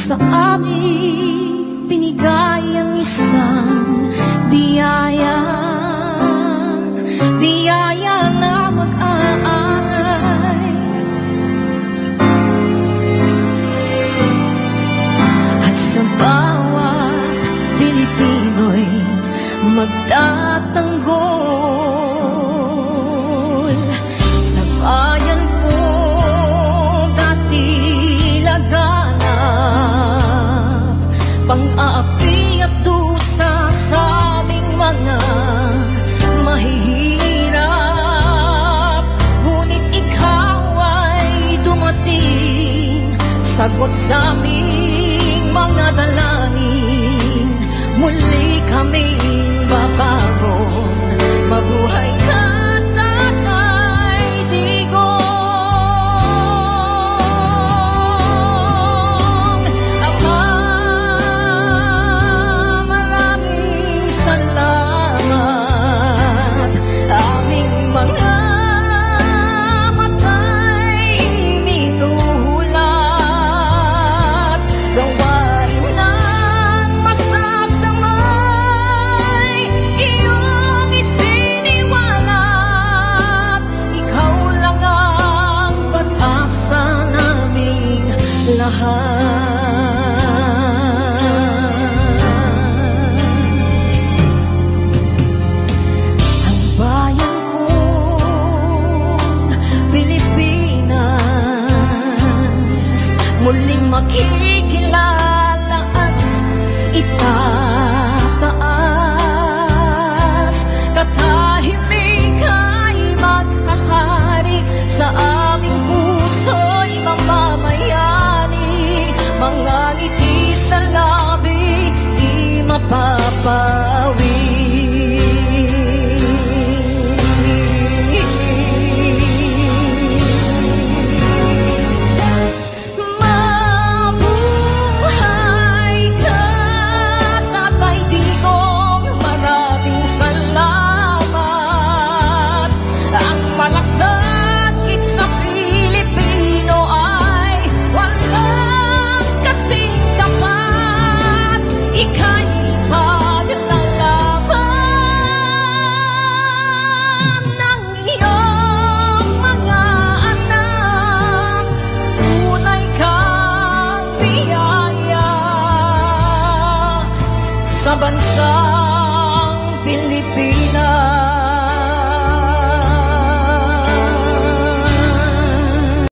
sa amin binigay ang isang biyaya, biyaya na mag-aangay. At sa bawat Pilipino'y magtatanggol. Sa bayan ko dati laganap, pang-aapi at dusa sa aming mga mahihirap. Ngunit ikaw ay dumating, sagot sa aming mga dalangin. Muli kaming babagon, mabuhay ka, Tatay Digong. Ama, maraming salamat. Aming mga matay minuhulat, gawain ng masasamay iyong isiniwalat. Ikaw lang ang pag-asa naming lahat. Ang bayan kong Pilipinas muling makikilala at itataas. Katahimik ay maghahari sa aming puso'y mamamayani. Mga ngiti sa labi di mapapawi. Mabuhay ka, Tatay Digong, maraming salamat. Ang malasakit sa Pilipino ay walang kasing tapat. Ika'y paglalaban ng iyong mga anak. Tunay kang biyaya sa bansang Pilipinas.